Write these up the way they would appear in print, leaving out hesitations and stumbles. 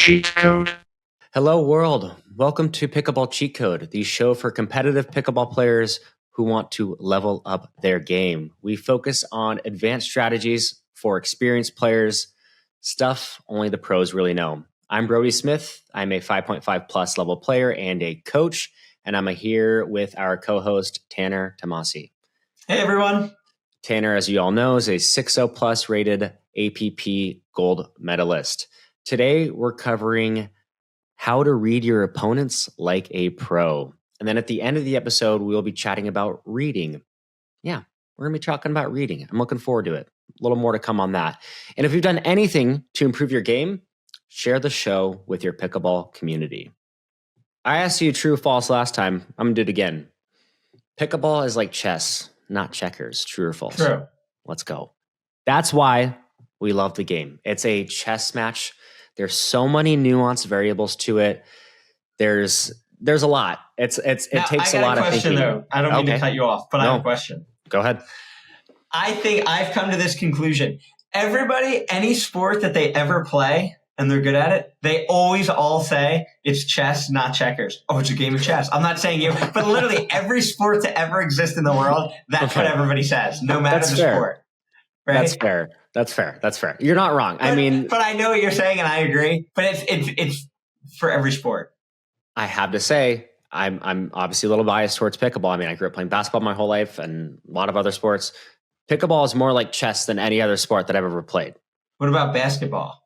cheat code. Hello, world. Welcome to Pickleball Cheat Code, the show for competitive pickleball players who want to level up their game. We focus on advanced strategies for experienced players, stuff only the pros really know. I'm Brodie Smith. I'm a 5.5 plus level player and a coach, and I'm here with our co-host, Tanner Tomasi. Hey, everyone. Tanner, as you all know, is a 6.0 plus rated APP gold medalist. Today, we're covering how to read your opponents like a pro. And then at the end of the episode, we will be chatting about reading. Yeah, we're going to be talking about reading. I'm looking forward to it. A little more to come on that. And if you've done anything to improve your game, share the show with your pickleball community. I asked you true or false last time. I'm going to do it again. Pickleball is like chess, not checkers. True or false? True. Let's go. That's why we love the game. It's a chess match. There's so many nuanced variables to it. There's a lot. It takes a lot of thinking. Though. I don't mean to cut you off, but I have a question. Go ahead. I think I've come to this conclusion. Everybody, any sport that they ever play and they're good at it, they always all say it's chess, not checkers. Oh, it's a game of chess. I'm not saying you, but literally every sport to ever exist in the world, that's what everybody says, no matter the sport. Right? That's fair. You're not wrong. But I know what you're saying, and I agree. But it's for every sport. I have to say, I'm obviously a little biased towards pickleball. I mean, I grew up playing basketball my whole life, and a lot of other sports. Pickleball is more like chess than any other sport that I've ever played. What about basketball?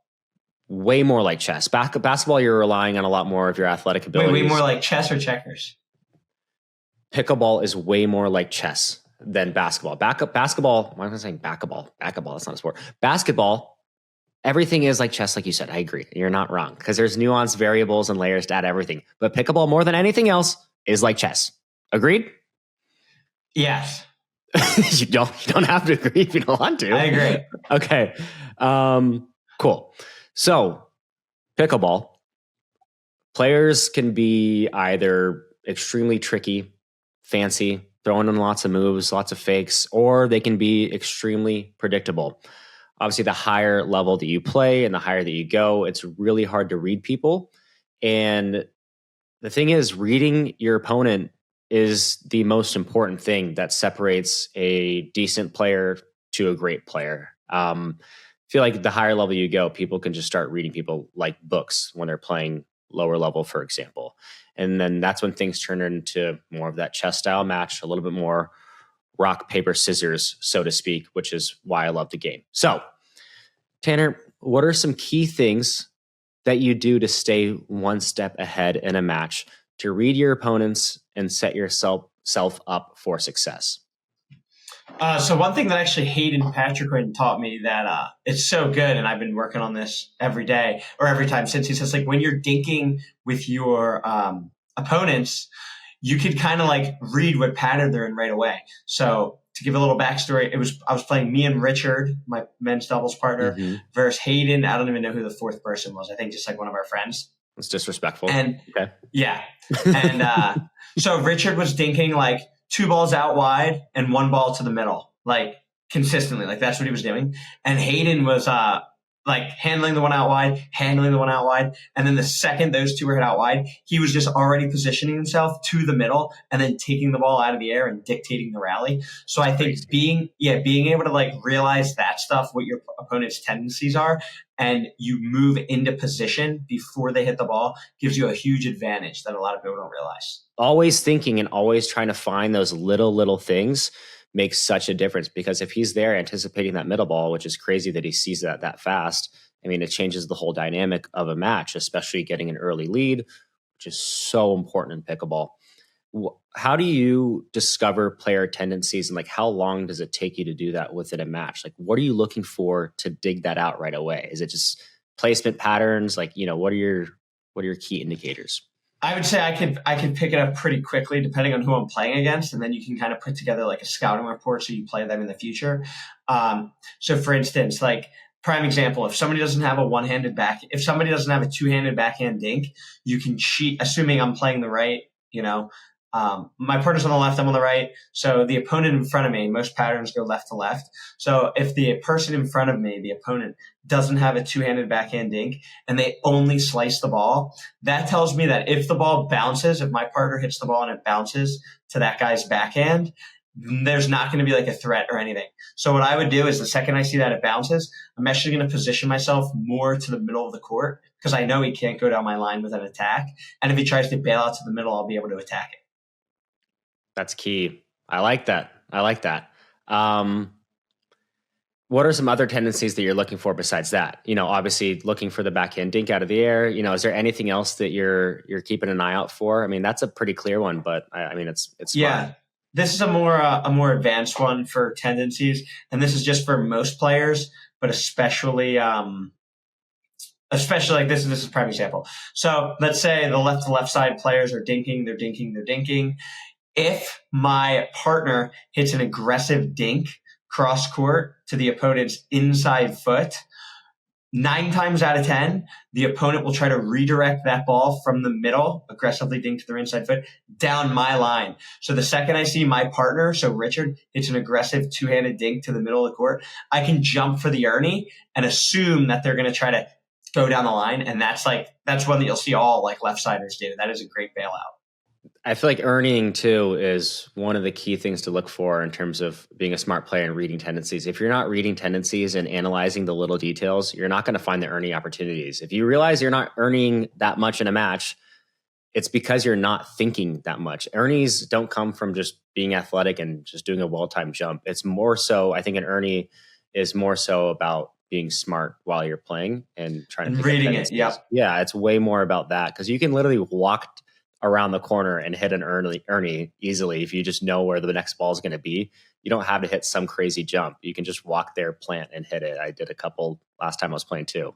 Way more like chess. Basketball, you're relying on a lot more of your athletic abilities. Way more like chess or checkers? Pickleball is way more like chess than basketball. Basketball, why am I saying basketball? Basketball, that's not a sport. Basketball, everything is like chess, like you said. I agree. You're not wrong because there's nuanced variables and layers to add everything. But pickleball, more than anything else, is like chess. Agreed? Yes. You don't have to agree if you don't want to. I agree. Okay. Cool. So, pickleball, players can be either extremely tricky, fancy, throwing in lots of moves, lots of fakes, or they can be extremely predictable. Obviously, the higher level that you play and the higher that you go, it's really hard to read people. And the thing is, reading your opponent is the most important thing that separates a decent player to a great player. I feel like the higher level you go, people can just start reading people like books when they're playing lower level, for example. And then that's when things turn into more of that chess style match, a little bit more rock, paper, scissors, so to speak, which is why I love the game. So, Tanner, what are some key things that you do to stay one step ahead in a match to read your opponents and set yourself up for success? So one thing that actually Hayden Patrick taught me that it's so good, and I've been working on this every day or every time since, he says, like, when you're dinking with your opponents, you could kind of like read what pattern they're in right away. So to give a little backstory, I was playing me and Richard, my men's doubles partner, versus Hayden. I don't even know who the fourth person was. I think just like one of our friends. It's disrespectful. And okay. Yeah. And so Richard was dinking like 2 balls out wide and 1 ball to the middle, like consistently. Like that's what he was doing. And Hayden was like handling the one out wide. And then the second those two were hit out wide, he was just already positioning himself to the middle and then taking the ball out of the air and dictating the rally. So I think being able to like realize that stuff, what your opponent's tendencies are, and you move into position before they hit the ball gives you a huge advantage that a lot of people don't realize. Always thinking and always trying to find those little things makes such a difference, because if he's there anticipating that middle ball, which is crazy that he sees that fast, I mean, it changes the whole dynamic of a match, especially getting an early lead, which is so important in pickleball. How do you discover player tendencies, and like how long does it take you to do that within a match? Like, what are you looking for to dig that out right away? Is it just placement patterns? Like, what are your key indicators? I would say I could pick it up pretty quickly depending on who I'm playing against, and then you can kind of put together like a scouting report so you play them in the future. So for instance, like prime example, if somebody doesn't have a two-handed backhand dink, you can cheat, assuming I'm playing the right, My partner's on the left, I'm on the right. So the opponent in front of me, most patterns go left to left. So if the person in front of me, the opponent, doesn't have a two-handed backhand dink and they only slice the ball, that tells me that if the ball bounces, if my partner hits the ball and it bounces to that guy's backhand, there's not going to be like a threat or anything. So what I would do is the second I see that it bounces, I'm actually going to position myself more to the middle of the court because I know he can't go down my line with an attack. And if he tries to bail out to the middle, I'll be able to attack it. That's key. I like that. What are some other tendencies that you're looking for besides that? Obviously looking for the backhand dink out of the air. Is there anything else that you're keeping an eye out for? I mean, that's a pretty clear one, but it's yeah. Fun. This is a more advanced one for tendencies, and this is just for most players, but especially like this is a prime example. So let's say the left to left side players are dinking, they're dinking. If my partner hits an aggressive dink cross court to the opponent's inside foot, 9 times out of 10, the opponent will try to redirect that ball from the middle, aggressively dink to their inside foot, down my line. So the second I see my partner, so Richard, hits an aggressive two-handed dink to the middle of the court, I can jump for the ernie and assume that they're going to try to go down the line. And that's one that you'll see all like left-siders do. That is a great bailout. I feel like ernieing too is one of the key things to look for in terms of being a smart player and reading tendencies. If you're not reading tendencies and analyzing the little details, you're not going to find the ernie opportunities. If you realize you're not earning that much in a match, it's because you're not thinking that much. Ernies don't come from just being athletic and just doing a well-timed jump. It's more so, I think an ernie is more so about being smart while you're playing and trying to reading it. Yeah. Yeah, it's way more about that because you can literally walk around the corner and hit an ernie easily if you just know where the next ball is going to be. You don't have to hit some crazy jump. You can just walk there, plant, and hit it. I did a couple last time I was playing too.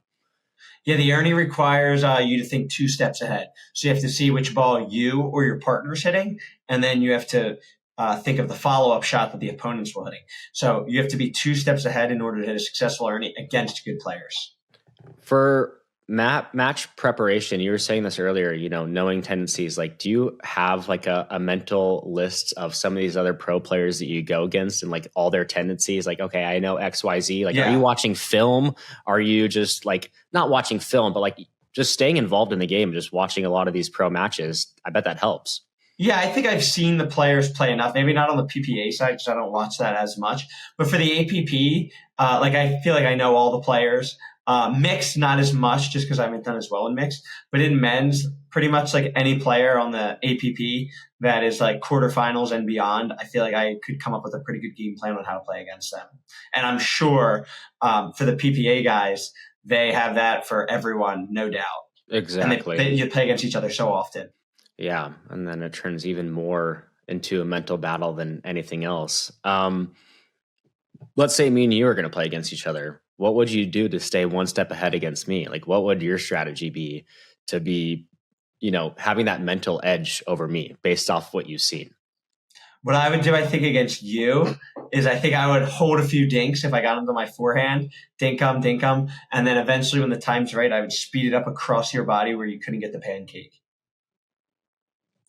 Yeah, the ernie requires you to think 2 steps ahead. So you have to see which ball you or your partner's hitting, and then you have to think of the follow-up shot that the opponent's hitting. So you have to be 2 steps ahead in order to hit a successful ernie against good players. For match preparation, you were saying this earlier, knowing tendencies, like do you have like a mental list of some of these other pro players that you go against and like all their tendencies? Like, okay, I know XYZ. Like, Are you watching film? Are you just like not watching film, but like just staying involved in the game, just watching a lot of these pro matches? I bet that helps. Yeah, I think I've seen the players play enough. Maybe not on the PPA side because I don't watch that as much. But for the APP, I feel like I know all the players. Mixed, not as much just because I haven't done as well in mixed. But in men's, pretty much like any player on the APP that is like quarterfinals and beyond, I feel like I could come up with a pretty good game plan on how to play against them. And I'm sure for the PPA guys, they have that for everyone, no doubt. Exactly. And you play against each other so often. Yeah, and then it turns even more into a mental battle than anything else. Let's say me and you are going to play against each other. What would you do to stay one step ahead against me? Like, what would your strategy be to be, having that mental edge over me based off what you've seen? What I would do, I think, against you is I think I would hold a few dinks if I got into my forehand, dink them, and then eventually when the time's right, I would speed it up across your body where you couldn't get the pancake.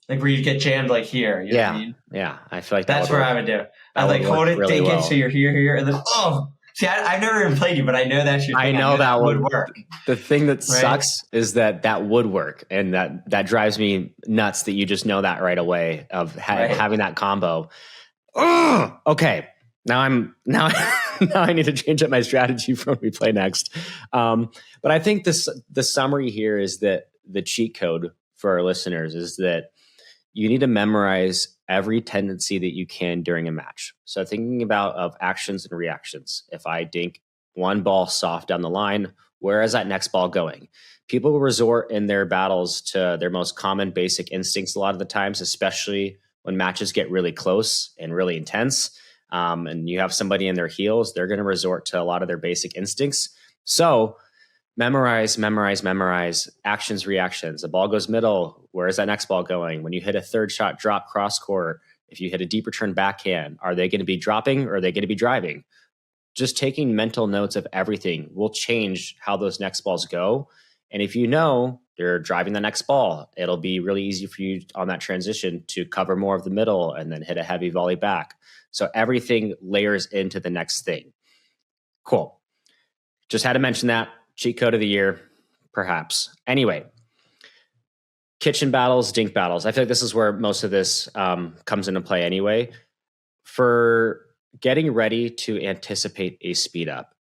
Like where you get jammed like here. You know what I mean? Yeah. I feel like that's where I would do. I'd like hold it, really dink it so you're here, and then see, I've never even played you, but I know that's your thing. I know that would work. The thing that sucks is that would work, and that drives me nuts that you just know that right away of having that combo. Okay, now I need to change up my strategy for when we play next. But I think the summary here is that the cheat code for our listeners is that you need to memorize every tendency that you can during a match. So thinking about of actions and reactions. If I dink one ball soft down the line, where is that next ball going? People will resort in their battles to their most common basic instincts a lot of the times, especially when matches get really close and really intense. And you have somebody in their heels, they're going to resort to a lot of their basic instincts. So memorize actions, reactions. The ball goes middle. Where is that next ball going? When you hit a third shot drop cross court, if you hit a deep return backhand, are they going to be dropping or are they going to be driving? Just taking mental notes of everything will change how those next balls go. And if you know they're driving the next ball, it'll be really easy for you on that transition to cover more of the middle and then hit a heavy volley back. So everything layers into the next thing. Cool. Just had to mention that. Cheat code of the year, perhaps. Anyway, kitchen battles, dink battles. I feel like this is where most of this comes into play anyway. For getting ready to anticipate a speed up,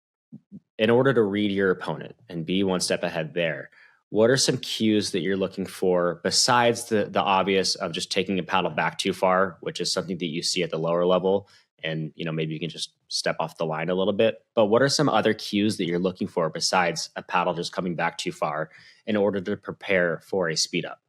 in order to read your opponent and be one step ahead there, what are some cues that you're looking for besides the obvious of just taking a paddle back too far, which is something that you see at the lower level, and maybe you can just step off the line a little bit. But what are some other cues that you're looking for besides a paddle just coming back too far in order to prepare for a speed up?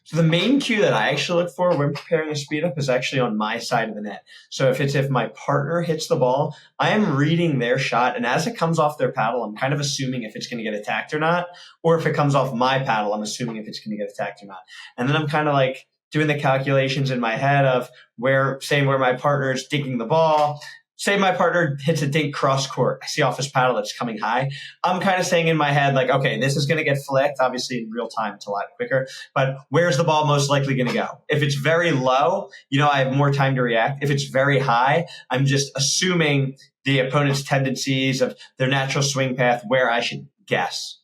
So the main cue that I actually look for when preparing a speed up is actually on my side of the net. So if my partner hits the ball, I am reading their shot, and as it comes off their paddle, I'm kind of assuming if it's going to get attacked or not, or if it comes off my paddle, I'm assuming if it's going to get attacked or not. And then I'm kind of like doing the calculations in my head of where my partner is dinking the ball. Say my partner hits a dink cross court. I see off his paddle that's coming high. I'm kind of saying in my head, like, okay, this is going to get flicked. Obviously, in real time, it's a lot quicker. But where's the ball most likely going to go? If it's very low, I have more time to react. If it's very high, I'm just assuming the opponent's tendencies of their natural swing path where I should guess,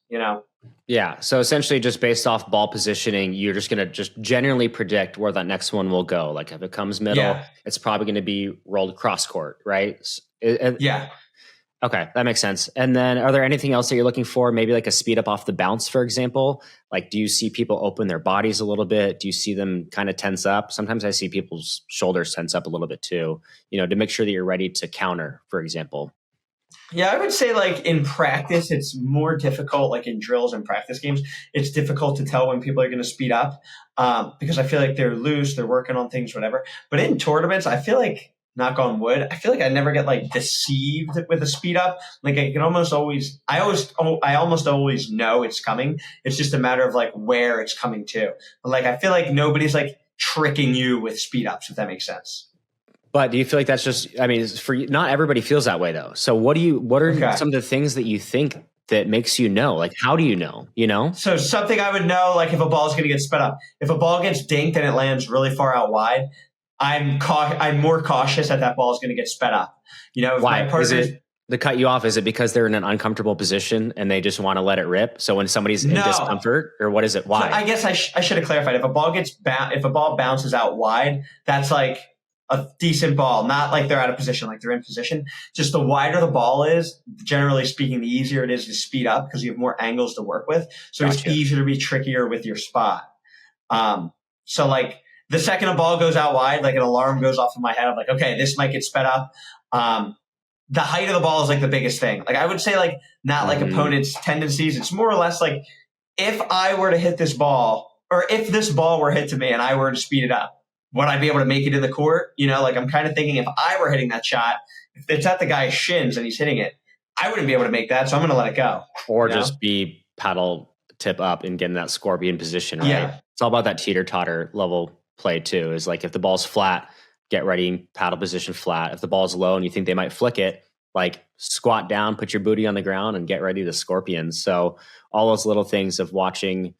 Yeah. So essentially just based off ball positioning, you're just going to just generally predict where that next one will go. Like if it comes middle, it's probably going to be rolled cross court, right? Yeah. Okay. That makes sense. And then are there anything else that you're looking for? Maybe like a speed up off the bounce, for example? Like, do you see people open their bodies a little bit? Do you see them kind of tense up? Sometimes I see people's shoulders tense up a little bit too, to make sure that you're ready to counter, for example. Yeah, I would say like in practice, it's more difficult, like in drills and practice games, it's difficult to tell when people are going to speed up because I feel like they're loose, they're working on things, whatever. But in tournaments, I feel like, knock on wood, I feel like I never get like deceived with a speed up. Like I almost always know it's coming. It's just a matter of like where it's coming to. But like I feel like nobody's like tricking you with speed ups, if that makes sense. But do you feel like that's just, for not everybody feels that way though. So what are some of the things that you think that makes you know? Like, how do you know, So something I would know, like if a ball is going to get sped up, if a ball gets dinked and it lands really far out wide, I'm more cautious that ball is going to get sped up. If why? my partner to cut you off, is it because they're in an uncomfortable position and they just want to let it rip? So when somebody's in discomfort, or what is it? Why? So I guess I should have clarified. If a ball bounces out wide, that's like a decent ball, not like they're out of position, like they're in position. Just the wider the ball is, generally speaking, the easier it is to speed up because you have more angles to work with. So It's easier to be trickier with your spot. So like the second a ball goes out wide, like an alarm goes off in my head. I'm like, okay, this might get sped up. The height of the ball is like the biggest thing. Like I would say like not like opponents' tendencies. It's more or less like if I were to hit this ball or if this ball were hit to me and I were to speed it up, would I be able to make it in the court? Like I'm kind of thinking if I were hitting that shot, if it's at the guy's shins and he's hitting it, I wouldn't be able to make that. So I'm going to let it go. Or just be paddle tip up and get in that scorpion position, right? Yeah. It's all about that teeter-totter level play too. Is like if the ball's flat, get ready, paddle position flat. If the ball's low and you think they might flick it, like squat down, put your booty on the ground and get ready to scorpion. So all those little things of watching,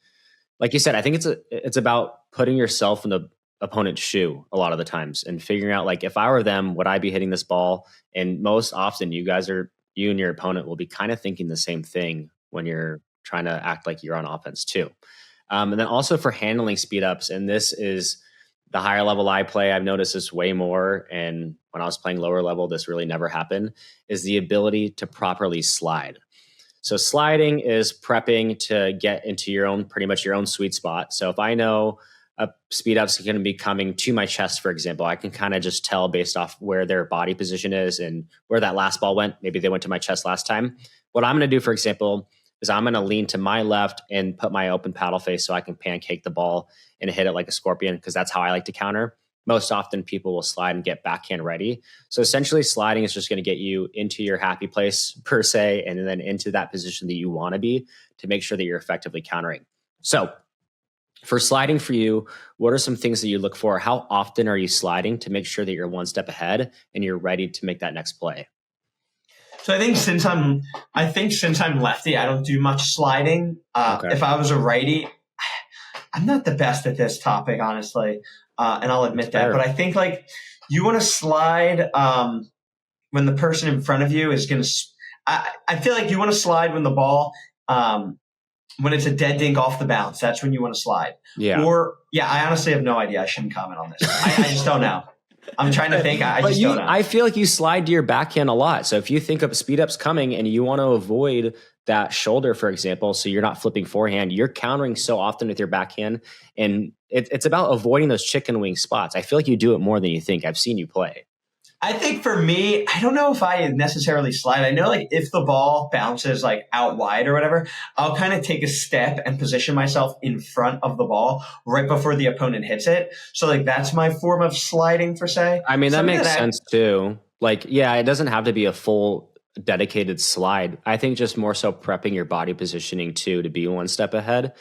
like you said, I think it's about putting yourself in the opponent's shoe a lot of the times and figuring out like if I were them, would I be hitting this ball? And most often you and your opponent will be kind of thinking the same thing when you're trying to act like you're on offense too. And then also for handling speed ups, and this is the higher level I play, I've noticed this way more. And when I was playing lower level, this really never happened, is the ability to properly slide. So sliding is prepping to get into pretty much your own sweet spot. So if I know a speed up's going to be coming to my chest, for example, I can kind of just tell based off where their body position is and where that last ball went. Maybe they went to my chest last time. What I'm going to do, for example, is I'm going to lean to my left and put my open paddle face so I can pancake the ball and hit it like a scorpion, because that's how I like to counter. Most often people will slide and get backhand ready. So essentially sliding is just going to get you into your happy place per se, and then into that position that you want to be to make sure that you're effectively countering. So for sliding for you, what are some things that you look for? How often are you sliding to make sure that you're one step ahead and you're ready to make that next play? So I think since I'm lefty, I don't do much sliding. Okay. If I was a righty, I'm not the best at this topic, honestly, and I'll admit that. But I think like you want to slide when the person in front of you is going to. I feel like you want to slide when the ball when it's a dead dink off the bounce. That's when you want to slide. Yeah. Or I honestly have no idea. I shouldn't comment on this. I just don't know. I'm trying to think. I just don't know. I feel like you slide to your backhand a lot. So if you think of speed ups coming and you want to avoid that shoulder, for example, so you're not flipping forehand, you're countering so often with your backhand. And it's about avoiding those chicken wing spots. I feel like you do it more than you think. I've seen you play. I think for me, I don't know if I necessarily slide. I know like if the ball bounces like out wide or whatever, I'll kind of take a step and position myself in front of the ball right before the opponent hits it. So like that's my form of sliding per se. I mean, that makes sense too. Like, yeah, it doesn't have to be a full dedicated slide. I think just more so prepping your body positioning too to be one step ahead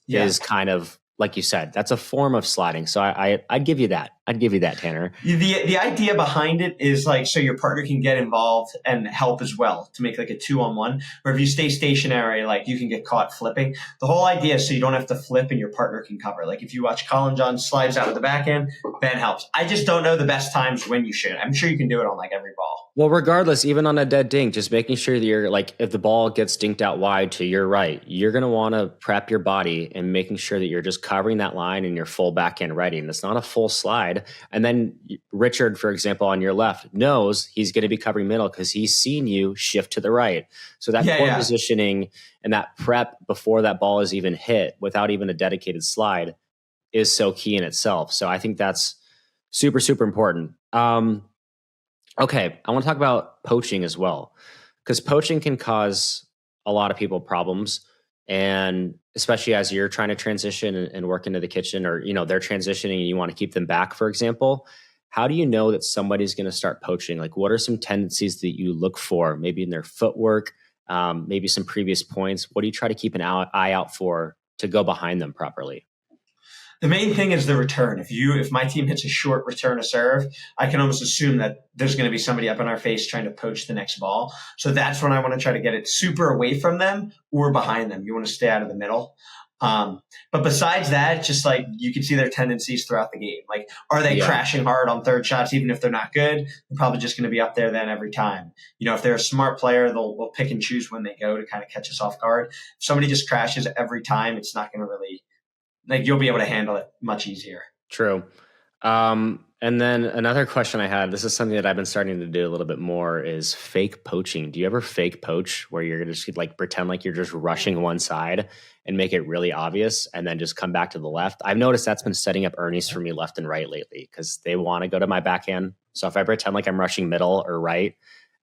is kind of, like you said, that's a form of sliding. So I'd give you that. I'd give you that, Tanner. The idea behind it is like so your partner can get involved and help as well to make like a 2-on-1. Where if you stay stationary, like you can get caught flipping. The whole idea is so you don't have to flip and your partner can cover. Like if you watch Colin John slides out of the backhand, Ben helps. I just don't know the best times when you should. I'm sure you can do it on like every ball. Well, regardless, even on a dead dink, just making sure that you're like, if the ball gets dinked out wide to your right, you're going to want to prep your body and making sure that you're just covering that line and your full backhand ready. And it's not a full slide. And then Richard, for example, on your left knows he's going to be covering middle because he's seen you shift to the right. So that core positioning and that prep before that ball is even hit without even a dedicated slide is so key in itself. So I think that's super, super important. Okay, I want to talk about poaching as well, because poaching can cause a lot of people problems, and especially as you're trying to transition and work into the kitchen, or they're transitioning and you want to keep them back, for example. How do you know that somebody's going to start poaching? Like, what are some tendencies that you look for, maybe in their footwork, maybe some previous points? What do you try to keep an eye out for to go behind them properly? The main thing is the return. If my team hits a short return to serve, I can almost assume that there's going to be somebody up in our face trying to poach the next ball. So that's when I want to try to get it super away from them or behind them. You want to stay out of the middle. But besides that, just like you can see their tendencies throughout the game. Like, are they crashing hard on third shots? Even if they're not good, they're probably just going to be up there then every time. If they're a smart player, they'll pick and choose when they go to kind of catch us off guard. If somebody just crashes every time, it's not going to really, like, you'll be able to handle it much easier. True. And then another question I had, this is something that I've been starting to do a little bit more, is fake poaching. Do you ever fake poach where you're going to just like pretend like you're just rushing one side and make it really obvious and then just come back to the left? I've noticed that's been setting up ernies for me left and right lately because they want to go to my backhand. So if I pretend like I'm rushing middle or right,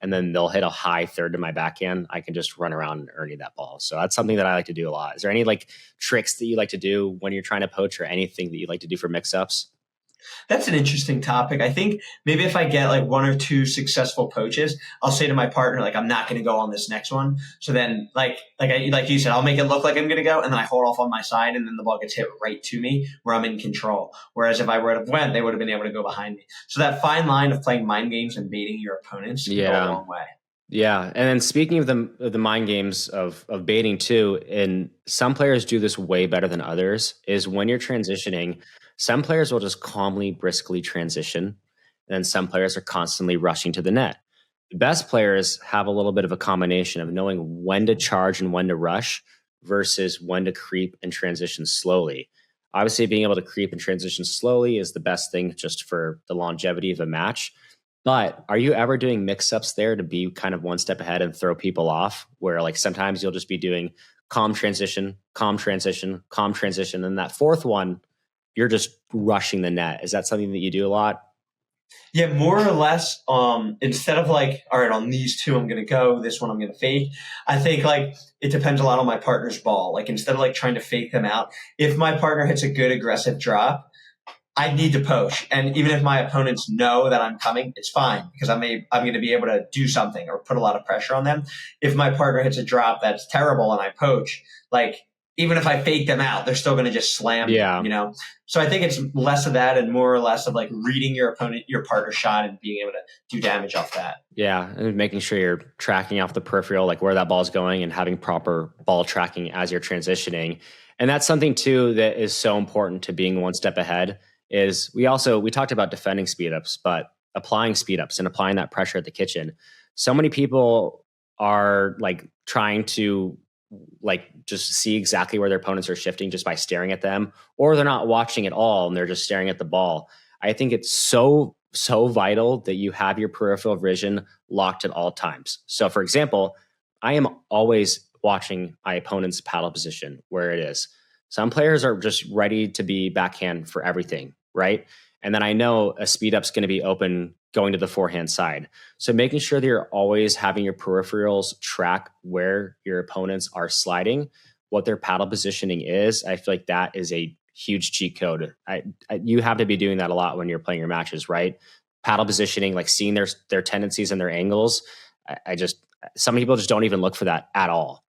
and then they'll hit a high third to my backhand, I can just run around and ernie that ball. So that's something that I like to do a lot. Is there any like tricks that you like to do when you're trying to poach, or anything that you like to do for mix-ups? That's an interesting topic. I think maybe if I get like one or two successful poaches, I'll say to my partner, like, I'm not going to go on this next one. So then like you said, I'll make it look like I'm going to go, and then I hold off on my side, and then the ball gets hit right to me where I'm in control. Whereas if I would have went, they would have been able to go behind me. So that fine line of playing mind games and baiting your opponents can go a long way. Yeah. And then speaking of the mind games of baiting too, and some players do this way better than others, is when you're transitioning, some players will just calmly, briskly transition. And then some players are constantly rushing to the net. The best players have a little bit of a combination of knowing when to charge and when to rush versus when to creep and transition slowly. Obviously, being able to creep and transition slowly is the best thing just for the longevity of a match. But are you ever doing mix-ups there to be kind of one step ahead and throw people off, where like sometimes you'll just be doing calm transition, calm transition, calm transition, and that fourth one, you're just rushing the net? Is that something that you do a lot? Yeah, more or less. Instead of like, all right, on these two, I'm going to go, this one I'm going to fake. I think like it depends a lot on my partner's ball. Like instead of like trying to fake them out, if my partner hits a good aggressive drop, I need to poach. And even if my opponents know that I'm coming, it's fine because I'm going to be able to do something or put a lot of pressure on them. If my partner hits a drop that's terrible and I poach, like even if I fake them out, they're still going to just slam Yeah. you know? So I think it's less of that and more or less of like reading your opponent, your partner shot, and being able to do damage off that. Yeah, and making sure you're tracking off the peripheral, like where that ball's going, and having proper ball tracking as you're transitioning. And that's something too that is so important to being one step ahead. Is we talked about defending speed ups, but applying speed ups and applying that pressure at the kitchen. So many people are like trying to like just see exactly where their opponents are shifting just by staring at them, or they're not watching at all and they're just staring at the ball. I think it's so vital that you have your peripheral vision locked at all times. So for example, I am always watching my opponent's paddle position, where it is. Some players are just ready to be backhand for everything, right? And then I know a speed up's going to be open going to the forehand side. So making sure that you're always having your peripherals track where your opponents are sliding, what their paddle positioning is, I feel like that is a huge cheat code. You have to be doing that a lot when you're playing your matches, right? Paddle positioning, like seeing their tendencies and their angles. Some people just don't even look for that at all.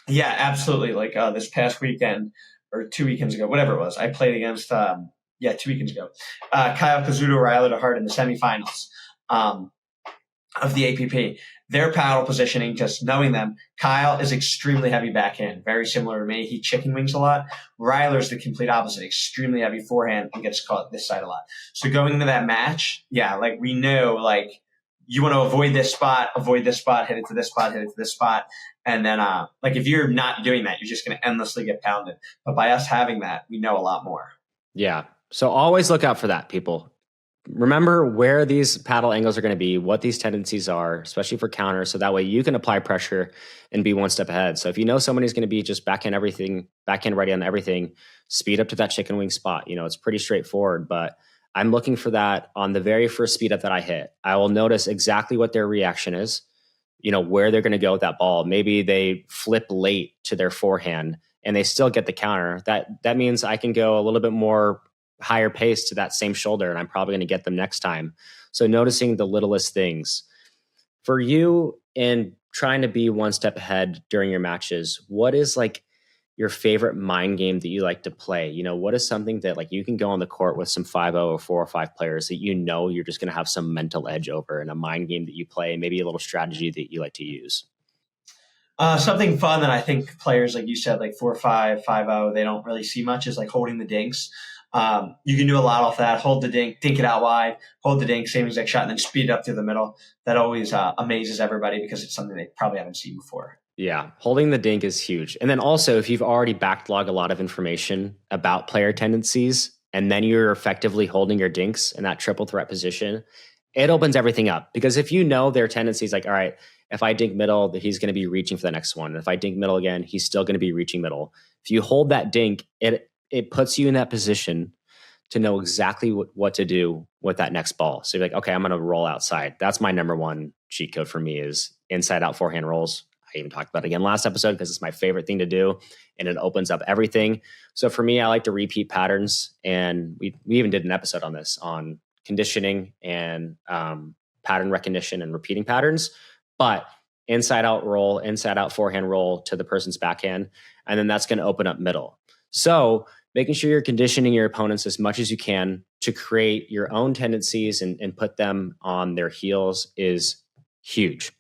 Yeah, absolutely. Like this past weekend or 2 weekends ago, whatever it was, I played against 2 weekends ago, Kyle Kazuto Ryler to Hart in the semifinals of the APP. Their paddle positioning, just knowing them, Kyle is extremely heavy backhand, very similar to me. He chicken wings a lot. Ryler's the complete opposite, extremely heavy forehand and gets caught this side a lot. So going into that match, yeah, like we know, like you want to avoid this spot, hit it to this spot, hit it to this spot. And then, like if you're not doing that, you're just going to endlessly get pounded. But by us having that, we know a lot more. Yeah. So always look out for that, people. Remember where these paddle angles are going to be, what these tendencies are, especially for counters, so that way you can apply pressure and be one step ahead. So if you know somebody's going to be just backhand ready on everything, speed up to that chicken wing spot. It's pretty straightforward, but I'm looking for that on the very first speed up that I hit. I will notice exactly what their reaction is, where they're going to go with that ball. Maybe they flip late to their forehand and they still get the counter. That means I can go a little bit more higher pace to that same shoulder, and I'm probably going to get them next time. So noticing the littlest things. For you in trying to be one step ahead during your matches, what is like your favorite mind game that you like to play? What is something that like you can go on the court with some 5-0 or 4 or 5 players that you're just going to have some mental edge over, and a mind game that you play, maybe a little strategy that you like to use? Something fun that I think players, like you said, like 4-5, 5-0, they don't really see much is like holding the dinks. You can do a lot off that. Hold the dink it out wide, hold the dink, same exact shot, and then speed it up through the middle. That always amazes everybody because it's something they probably haven't seen before. Yeah, holding the dink is huge. And then also, if you've already backlogged a lot of information about player tendencies, and then you're effectively holding your dinks in that triple threat position, it opens everything up. Because if you know their tendencies, like, all right, if I dink middle, he's going to be reaching for the next one. And if I dink middle again, he's still going to be reaching middle. If you hold that dink, it puts you in that position to know exactly what to do with that next ball. So you're like, okay, I'm going to roll outside. That's my number one cheat code for me is inside out forehand rolls. I even talked about it again last episode because it's my favorite thing to do, and it opens up everything. So for me, I like to repeat patterns, and we even did an episode on this, on conditioning and pattern recognition and repeating patterns. But inside out roll, inside out forehand roll to the person's backhand, and then that's going to open up middle. So making sure you're conditioning your opponents as much as you can to create your own tendencies and put them on their heels is huge.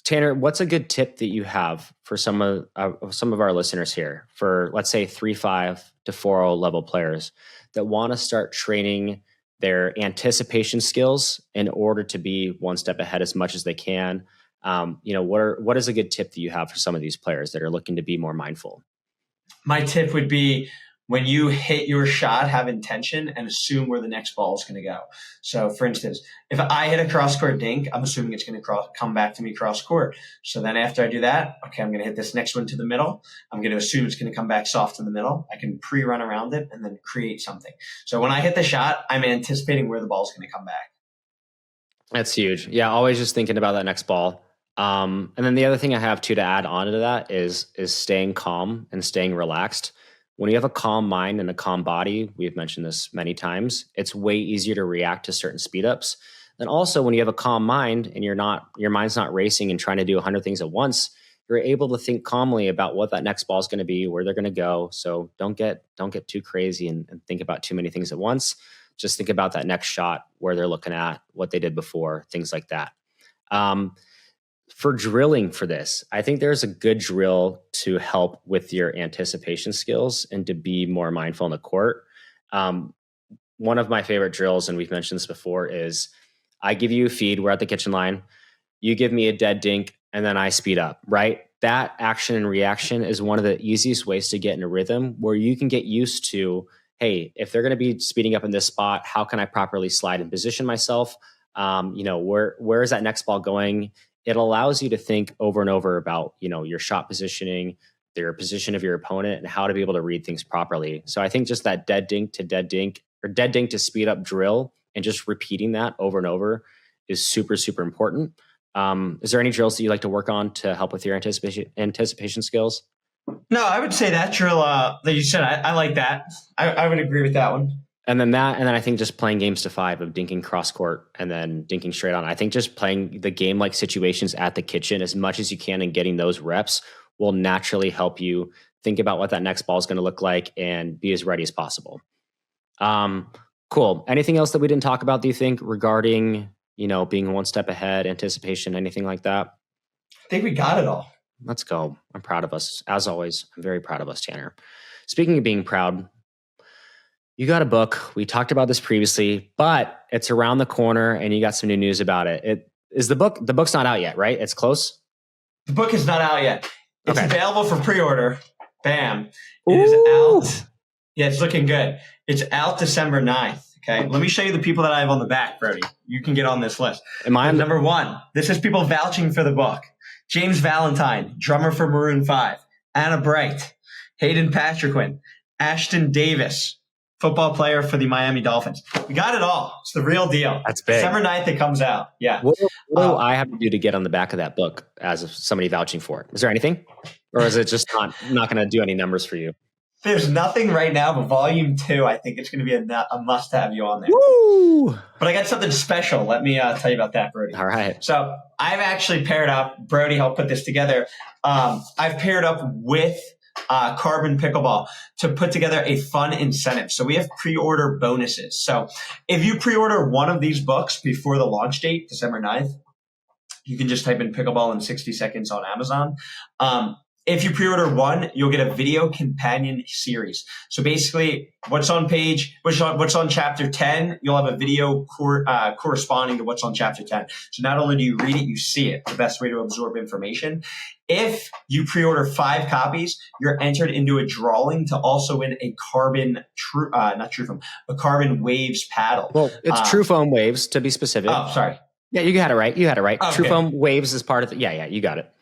Tanner, what's a good tip that you have for some of our listeners here for, let's say, 3-5 to 4-0 level players that want to start training their anticipation skills in order to be one step ahead as much as they can? What is a good tip that you have for some of these players that are looking to be more mindful? My tip would be, when you hit your shot, have intention and assume where the next ball is going to go. So, for instance, if I hit a cross-court dink, I'm assuming it's going to come back to me cross-court. So then after I do that, okay, I'm going to hit this next one to the middle. I'm going to assume it's going to come back soft in the middle. I can pre-run around it and then create something. So when I hit the shot, I'm anticipating where the ball is going to come back. That's huge. Yeah, always just thinking about that next ball. And then the other thing I have too to add on to that is staying calm and staying relaxed. When you have a calm mind and a calm body, we've mentioned this many times, it's way easier to react to certain speed ups. And also when you have a calm mind and your mind's not racing and trying to do 100 things at once, you're able to think calmly about what that next ball is going to be, where they're going to go. So don't get too crazy and think about too many things at once. Just think about that next shot, where they're looking at, what they did before, things like that. For drilling for this, I think there's a good drill to help with your anticipation skills and to be more mindful in the court. One of my favorite drills, and we've mentioned this before, is I give you a feed. We're at the kitchen line. You give me a dead dink, and then I speed up, right? That action and reaction is one of the easiest ways to get in a rhythm where you can get used to, hey, if they're going to be speeding up in this spot, how can I properly slide and position myself? Where is that next ball going? It allows you to think over and over about, your shot positioning, their position of your opponent, and how to be able to read things properly. So I think just that dead dink to dead dink, or dead dink to speed up drill, and just repeating that over and over is super, super important. Is there any drills that you like to work on to help with your anticipation skills? No, I would say that drill that you said, I like that. I would agree with that one. And then I think just playing games to 5 of dinking cross court and then dinking straight on. I think just playing the game like situations at the kitchen as much as you can and getting those reps will naturally help you think about what that next ball is going to look like and be as ready as possible. Cool. Anything else that we didn't talk about, do you think, regarding, being one step ahead, anticipation, anything like that? I think we got it all. Let's go. I'm proud of us. As always, I'm very proud of us, Tanner. Speaking of being proud, you got a book. We talked about this previously, but it's around the corner and you got some new news about it. The book's not out yet, right? It's close? The book is not out yet. It's available for pre-order. Bam. It Ooh. is out. Yeah, it's looking good. It's out December 9th. Okay. Let me show you the people that I have on the back, Brodie. You can get on this list. Number 1. This is people vouching for the book. James Valentine, drummer for Maroon 5. Anna Bright. Hayden Patriquin. Ashton Davis, football player for the Miami Dolphins. We got it all. It's the real deal. That's big. December 9th, it comes out. Yeah. What do I have to do to get on the back of that book as somebody vouching for it? Is there anything? Or is it just not going to do any numbers for you? There's nothing right now, but volume 2, I think it's going to be a must have you on there. Woo! But I got something special. Let me tell you about that, Brodie. All right. So I've actually paired up, Brodie helped put this together. I've paired up with Carbon Pickleball to put together a fun incentive. So we have pre-order bonuses. So if you pre-order one of these books before the launch date, December 9th, you can just type in Pickleball in 60 seconds on Amazon. If you pre-order one, you'll get a video companion series. So basically, what's on chapter 10, you'll have a video corresponding to what's on chapter 10. So not only do you read it, you see it. The best way to absorb information. If you pre-order 5 copies, you're entered into a drawing to also win a carbon waves paddle. Well, it's True Foam Waves, to be specific. Oh, sorry. Yeah, you had it right. Oh, True Foam Waves is part of it. Yeah, you got it.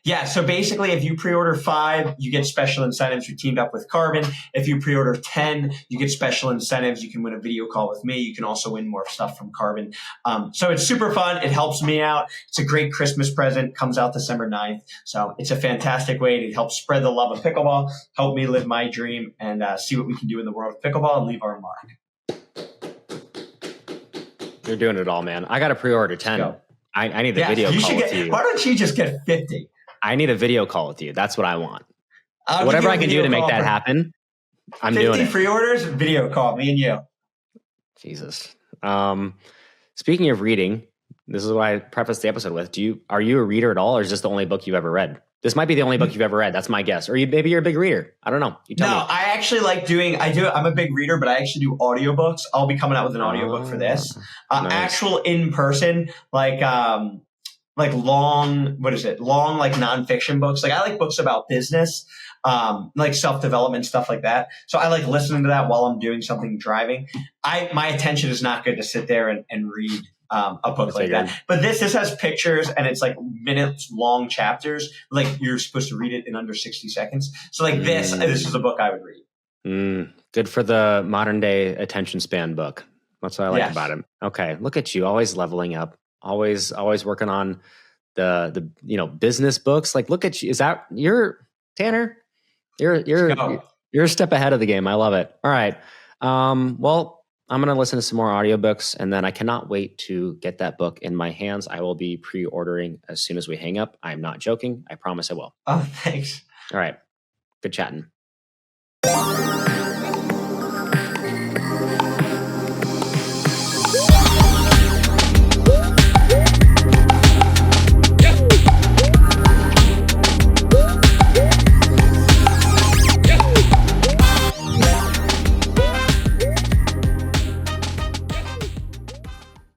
Yeah, so basically, if you pre-order 5, you get special incentives. You're teamed up with Carbon. If you pre-order 10, you get special incentives. You can win a video call with me. You can also win more stuff from Carbon. So it's super fun. It helps me out. It's a great Christmas present. Comes out December 9th. So it's a fantastic way to help spread the love of pickleball, help me live my dream, and see what we can do in the world of pickleball and leave our mark. You're doing it all, man. I got to pre-order 10. I need a video call with you. Why don't you just get 50? I need a video call with you. That's what I want. Whatever I can do to make that happen, I'm doing it. 50 pre-orders, video call, me and you. Jesus. Speaking of reading, this is what I prefaced the episode with. Are you a reader at all, or is this the only book you've ever read? This might be the only book you've ever read. That's my guess. Or maybe you're a big reader. I don't know. You tell me. I actually I'm a big reader, but I actually do audiobooks. I'll be coming out with an audiobook for this. Nice. Actual in-person, long nonfiction books. Like I like books about business, like self-development, stuff like that. So I like listening to that while I'm doing something driving. My attention is not good to sit there and read a book like that. But this has pictures and it's like minutes long chapters. Like you're supposed to read it in under 60 seconds. So like this is a book I would read. Good for the modern day attention span book. That's what I like about it. Okay. Look at you, always leveling up, always working on the business books. Like, look at you. Is that Tanner? You're a step ahead of the game. I love it. All right. Well, I'm going to listen to some more audiobooks, and then I cannot wait to get that book in my hands. I will be pre-ordering as soon as we hang up. I'm not joking. I promise I will. Oh, thanks. All right. Good chatting.